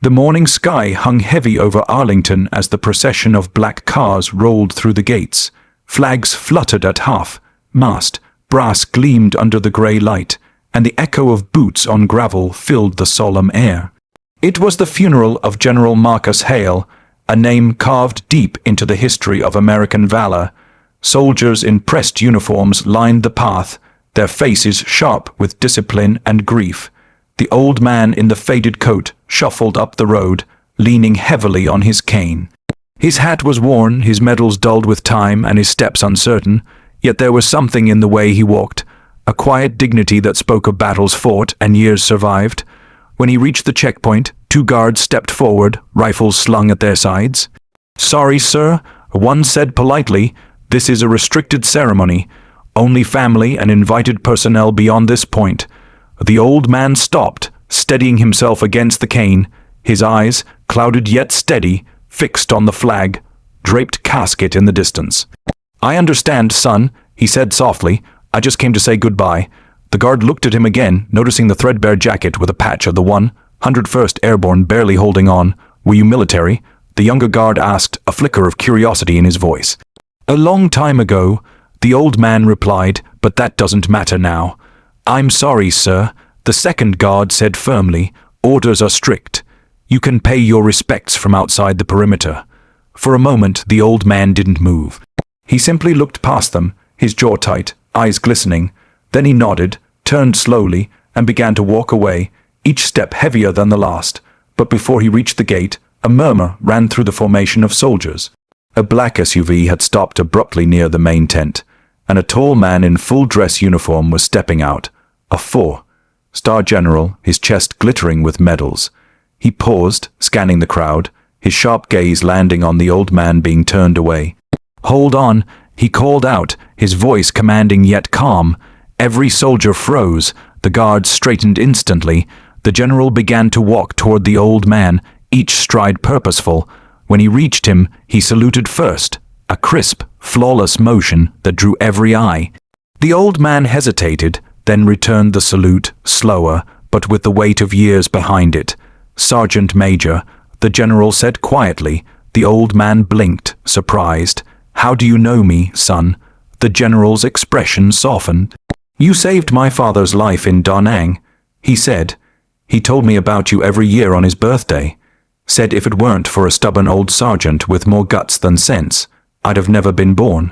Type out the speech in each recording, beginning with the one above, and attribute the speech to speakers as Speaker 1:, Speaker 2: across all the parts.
Speaker 1: The morning sky hung heavy over Arlington as the procession of black cars rolled through the gates. Flags fluttered at half-mast, brass gleamed under the grey light, and the echo of boots on gravel filled the solemn air. It was the funeral of General Marcus Hale, a name carved deep into the history of American valor. Soldiers in pressed uniforms lined the path, their faces sharp with discipline and grief. The old man in the faded coat shuffled up the road, leaning heavily on his cane. His hat was worn, his medals dulled with time, and his steps uncertain, yet there was something in the way he walked, a quiet dignity that spoke of battles fought and years survived. When he reached the checkpoint, 2 guards stepped forward, rifles slung at their sides. "Sorry, sir," one said politely, "this is a restricted ceremony. Only family and invited personnel beyond this point." The old man stopped, steadying himself against the cane, his eyes, clouded yet steady, fixed on the flag-draped casket in the distance. "I understand, son," he said softly. "I just came to say goodbye." The guard looked at him again, noticing the threadbare jacket with a patch of the 101st Airborne barely holding on. "Were you military?" the younger guard asked, a flicker of curiosity in his voice. "A long time ago," the old man replied, "but that doesn't matter now." "I'm sorry, sir," the second guard said firmly. "Orders are strict. You can pay your respects from outside the perimeter." For a moment, the old man didn't move. He simply looked past them, his jaw tight, eyes glistening. Then he nodded, turned slowly, and began to walk away, each step heavier than the last. But before he reached the gate, a murmur ran through the formation of soldiers. A black SUV had stopped abruptly near the main tent, and a tall man in full-dress uniform was stepping out. A 4-star general, his chest glittering with medals. He paused, scanning the crowd, his sharp gaze landing on the old man being turned away. "Hold on," he called out, his voice commanding yet calm. Every soldier froze, the guards straightened instantly. The general began to walk toward the old man, each stride purposeful. When he reached him, he saluted first, a crisp, flawless motion that drew every eye. The old man hesitated, then returned the salute, slower, but with the weight of years behind it. "Sergeant Major," the general said quietly. The old man blinked, surprised. "How do you know me, son?" The general's expression softened. "You saved my father's life in Da Nang," he said. "He told me about you every year on his birthday. Said if it weren't for a stubborn old sergeant with more guts than sense, I'd have never been born."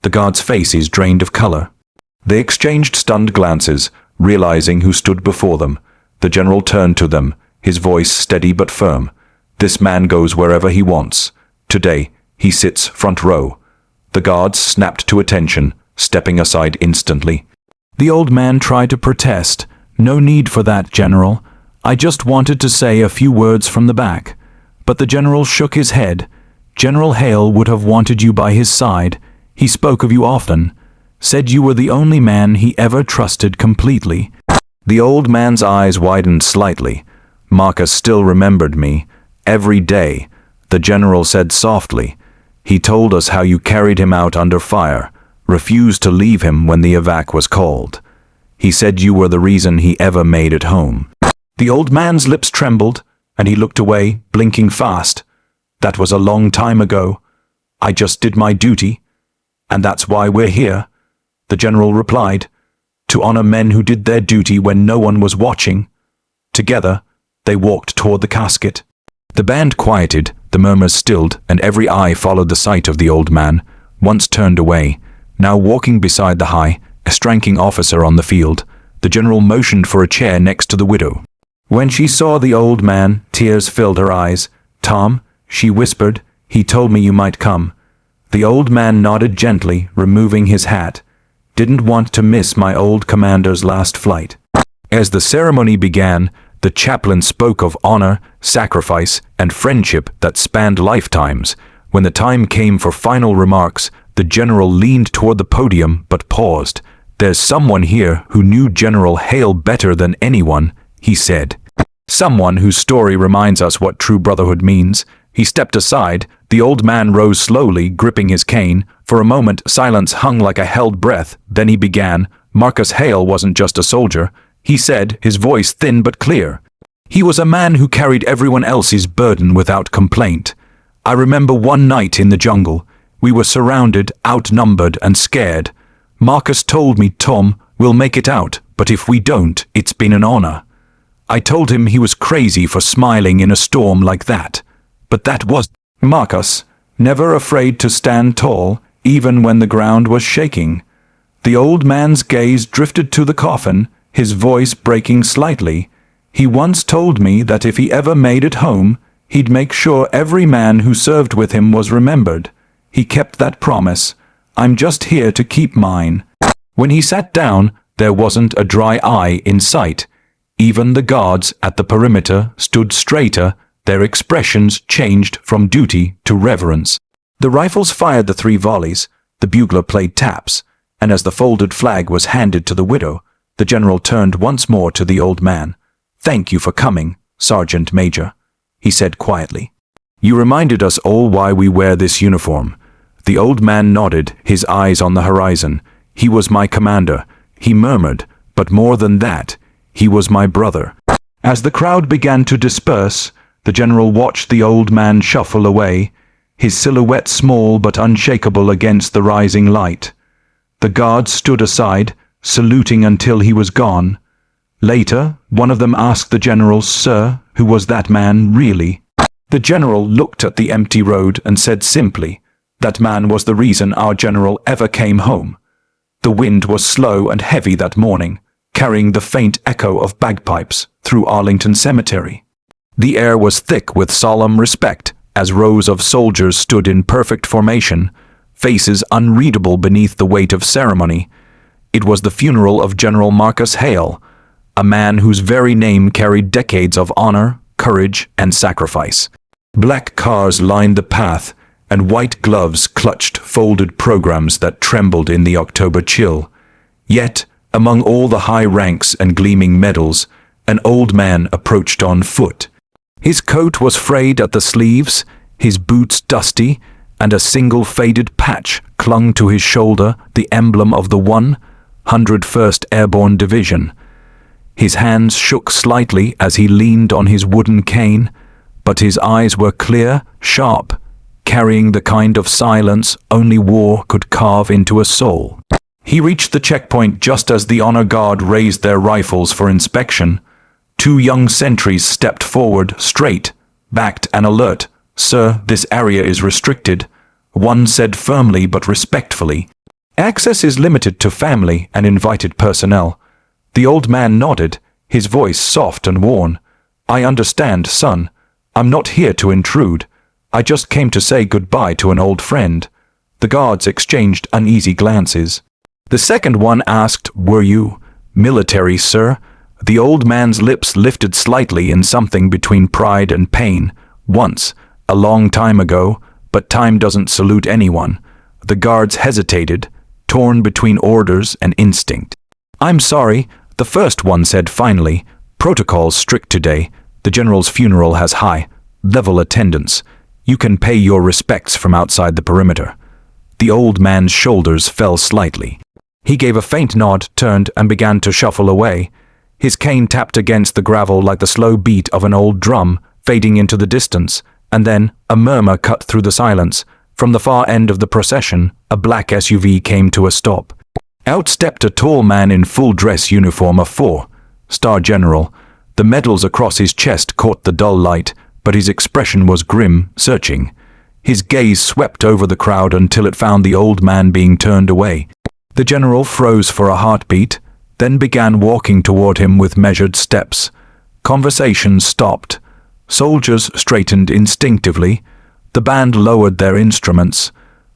Speaker 1: The guards' faces drained of color. They exchanged stunned glances, realizing who stood before them. The general turned to them, his voice steady but firm. "This man goes wherever he wants. Today, he sits front row." The guards snapped to attention, stepping aside instantly. The old man tried to protest. "No need for that, General. I just wanted to say a few words from the back." But the general shook his head. "General Hale would have wanted you by his side. He spoke of you often. Said you were the only man he ever trusted completely." The old man's eyes widened slightly. "Marcus still remembered me. Every day," the general said softly. "He told us how you carried him out under fire, refused to leave him when the evac was called. He said you were the reason he ever made it home." The old man's lips trembled, and he looked away, blinking fast. "That was a long time ago. I just did my duty, and that's why we're here," the general replied. "To honor men who did their duty when no one was watching." Together, they walked toward the casket. The band quieted, the murmurs stilled, and every eye followed the sight of the old man, once turned away, now walking beside the highest ranking officer on the field. The general motioned for a chair next to the widow. When she saw the old man, tears filled her eyes. "Tom," she whispered, "he told me you might come." The old man nodded gently, removing his hat. "Didn't want to miss my old commander's last flight." As the ceremony began, the chaplain spoke of honor, sacrifice, and friendship that spanned lifetimes. When the time came for final remarks, the general leaned toward the podium but paused. "There's someone here who knew General Hale better than anyone," he said. "Someone whose story reminds us what true brotherhood means." He stepped aside. The old man rose slowly, gripping his cane. For a moment, silence hung like a held breath. Then he began. "Marcus Hale wasn't just a soldier," he said, his voice thin but clear. He was a man who carried everyone else's burden without complaint. I remember one night in the jungle. We were surrounded, outnumbered, and scared. Marcus told me, "Tom, we'll make it out, but if we don't, it's been an honor." I told him he was crazy for smiling in a storm like that. But that was Marcus, never afraid to stand tall, even when the ground was shaking. The old man's gaze drifted to the coffin, his voice breaking slightly. He once told me that if he ever made it home, he'd make sure every man who served with him was remembered. He kept that promise. I'm just here to keep mine. When he sat down, there wasn't a dry eye in sight. Even the guards at the perimeter stood straighter, their expressions changed from duty to reverence. The rifles fired the 3 volleys, the bugler played taps, and as the folded flag was handed to the widow, the general turned once more to the old man. "Thank you for coming, Sergeant Major," he said quietly. "You reminded us all why we wear this uniform." The old man nodded, his eyes on the horizon. "He was my commander," he murmured, "but more than that, he was my brother." As the crowd began to disperse, the general watched the old man shuffle away, his silhouette small but unshakable against the rising light. The guards stood aside, saluting until he was gone. Later, one of them asked the general, "Sir, who was that man really?" The general looked at the empty road and said simply, "That man was the reason our general ever came home." The wind was slow and heavy that morning, carrying the faint echo of bagpipes through Arlington Cemetery. The air was thick with solemn respect as rows of soldiers stood in perfect formation, faces unreadable beneath the weight of ceremony. It was the funeral of General Marcus Hale, a man whose very name carried decades of honor, courage, and sacrifice. Black cars lined the path, and white gloves clutched folded programs that trembled in the October chill. Yet, among all the high ranks and gleaming medals, an old man approached on foot. His coat was frayed at the sleeves, his boots dusty, and a single faded patch clung to his shoulder, the emblem of the 101st Airborne Division. His hands shook slightly as he leaned on his wooden cane, but his eyes were clear, sharp, carrying the kind of silence only war could carve into a soul. He reached the checkpoint just as the honor guard raised their rifles for inspection. 2 young sentries stepped forward, straight, backed and alert. "Sir, this area is restricted," one said firmly but respectfully. "Access is limited to family and invited personnel." The old man nodded, his voice soft and worn. "I understand, son. I'm not here to intrude. I just came to say goodbye to an old friend." The guards exchanged uneasy glances. The second one asked, "Were you military, sir?" The old man's lips lifted slightly in something between pride and pain. "Once, a long time ago, but time doesn't salute anyone." The guards hesitated, torn between orders and instinct. "I'm sorry," the first one said finally. "Protocol's strict today. The general's funeral has high-level attendance. You can pay your respects from outside the perimeter." The old man's shoulders fell slightly. He gave a faint nod, turned, and began to shuffle away. His cane tapped against the gravel like the slow beat of an old drum, fading into the distance, and then a murmur cut through the silence. From the far end of the procession, a black SUV came to a stop. Out stepped a tall man in full dress uniform, a 4-star general. The medals across his chest caught the dull light, but his expression was grim, searching. His gaze swept over the crowd until it found the old man being turned away. The general froze for a heartbeat, then began walking toward him with measured steps. Conversation stopped. Soldiers straightened instinctively. The band lowered their instruments.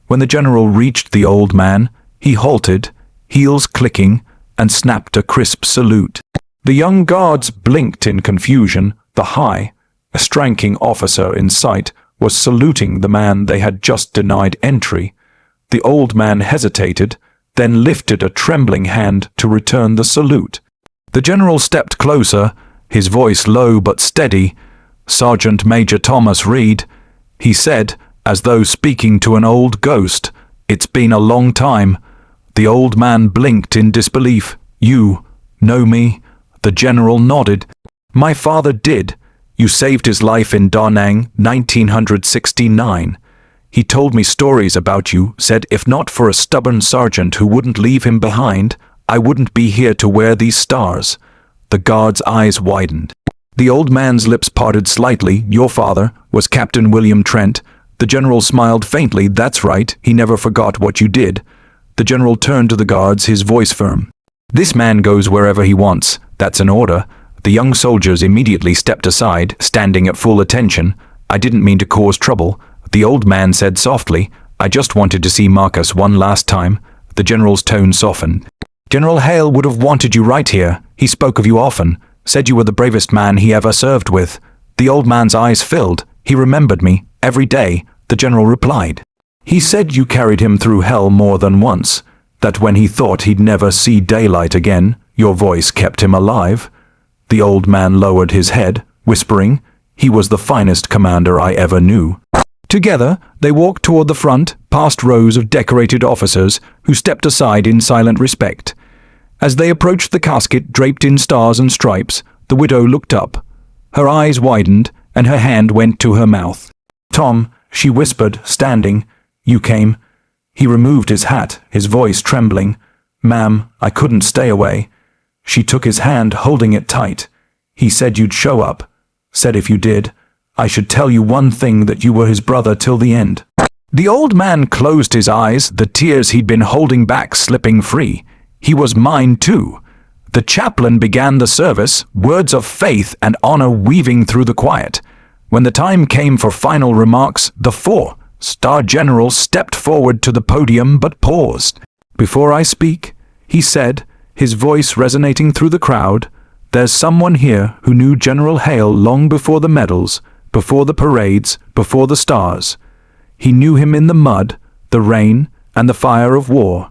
Speaker 1: When the general reached the old man, he halted, heels clicking, and snapped a crisp salute. The young guards blinked in confusion. The high-ranking officer in sight was saluting the man they had just denied entry. The old man hesitated, then lifted a trembling hand to return the salute. The general stepped closer, his voice low but steady. "Sergeant Major Thomas Reed," he said, as though speaking to an old ghost. "It's been a long time." The old man blinked in disbelief. "You know me?" The general nodded. My father did. You saved his life in Da Nang, 1969. He told me stories about you, said if not for a stubborn sergeant who wouldn't leave him behind, I wouldn't be here to wear these stars. The guard's eyes widened. The old man's lips parted slightly. Your father was Captain William Trent. The general smiled faintly. That's right, he never forgot what you did. The general turned to the guards, his voice firm. This man goes wherever he wants. That's an order. The young soldiers immediately stepped aside, standing at full attention. I didn't mean to cause trouble. The old man said softly, I just wanted to see Marcus one last time. The general's tone softened. General Hale would have wanted you right here. He spoke of you often, said you were the bravest man he ever served with. The old man's eyes filled. He remembered me, every day, the general replied. He said you carried him through hell more than once, that when he thought he'd never see daylight again, your voice kept him alive. The old man lowered his head, whispering, he was the finest commander I ever knew. Together, they walked toward the front, past rows of decorated officers who stepped aside in silent respect. As they approached the casket draped in stars and stripes, the widow looked up. Her eyes widened, and her hand went to her mouth. Tom, she whispered, standing. You came. He removed his hat, his voice trembling. Ma'am, I couldn't stay away. She took his hand, holding it tight. He said you'd show up. Said if you did, I should tell you one thing, that you were his brother till the end. The old man closed his eyes, the tears he'd been holding back slipping free. He was mine too. The chaplain began the service, words of faith and honor weaving through the quiet. When the time came for final remarks, the four-star general stepped forward to the podium but paused. Before I speak, he said, his voice resonating through the crowd, there's someone here who knew General Hale long before the medals, before the parades, before the stars. He knew him in the mud, the rain, and the fire of war.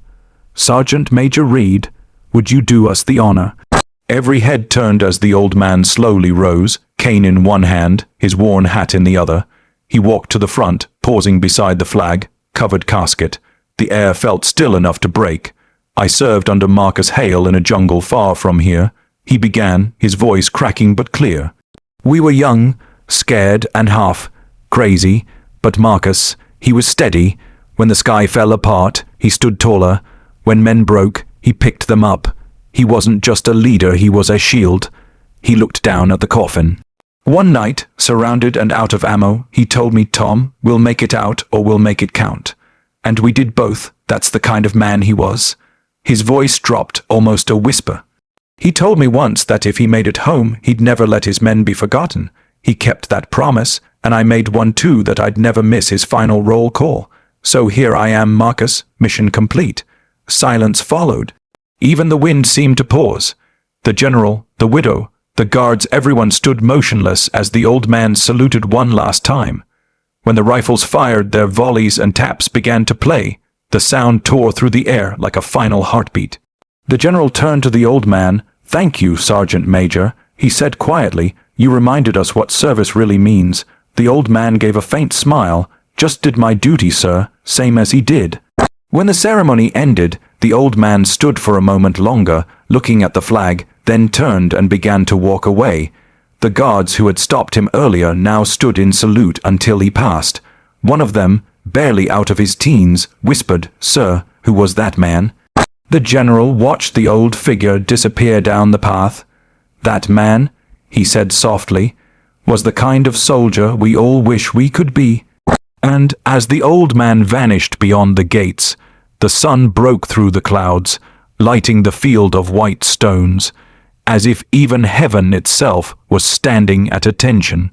Speaker 1: Sergeant Major Reed, would you do us the honor? Every head turned as the old man slowly rose, cane in one hand, his worn hat in the other. He walked to the front, pausing beside the flag-covered casket. The air felt still enough to break. I served under Marcus Hale in a jungle far from here. He began, his voice cracking but clear. We were young, scared and half crazy, but Marcus, he was steady. When the sky fell apart, he stood taller. When men broke, he picked them up. He wasn't just a leader, he was a shield. He looked down at the coffin. One night, surrounded and out of ammo, he told me, Tom, we'll make it out or we'll make it count. And we did both. That's the kind of man he was. His voice dropped, almost a whisper. He told me once that if he made it home, he'd never let his men be forgotten. He kept that promise, and I made one too, that I'd never miss his final roll call. So here I am, Marcus, mission complete. Silence followed. Even the wind seemed to pause. The general, the widow, the guards, everyone stood motionless as the old man saluted one last time. When the rifles fired, their volleys and taps began to play. The sound tore through the air like a final heartbeat. The general turned to the old man. Thank you, Sergeant Major, he said quietly. You reminded us what service really means. The old man gave a faint smile. Just did my duty, sir, same as he did. When the ceremony ended, the old man stood for a moment longer, looking at the flag, then turned and began to walk away. The guards who had stopped him earlier now stood in salute until he passed. One of them, barely out of his teens, whispered, Sir, who was that man? The general watched the old figure disappear down the path. That man, he said softly, was the kind of soldier we all wish we could be. And as the old man vanished beyond the gates, the sun broke through the clouds, lighting the field of white stones, as if even heaven itself was standing at attention.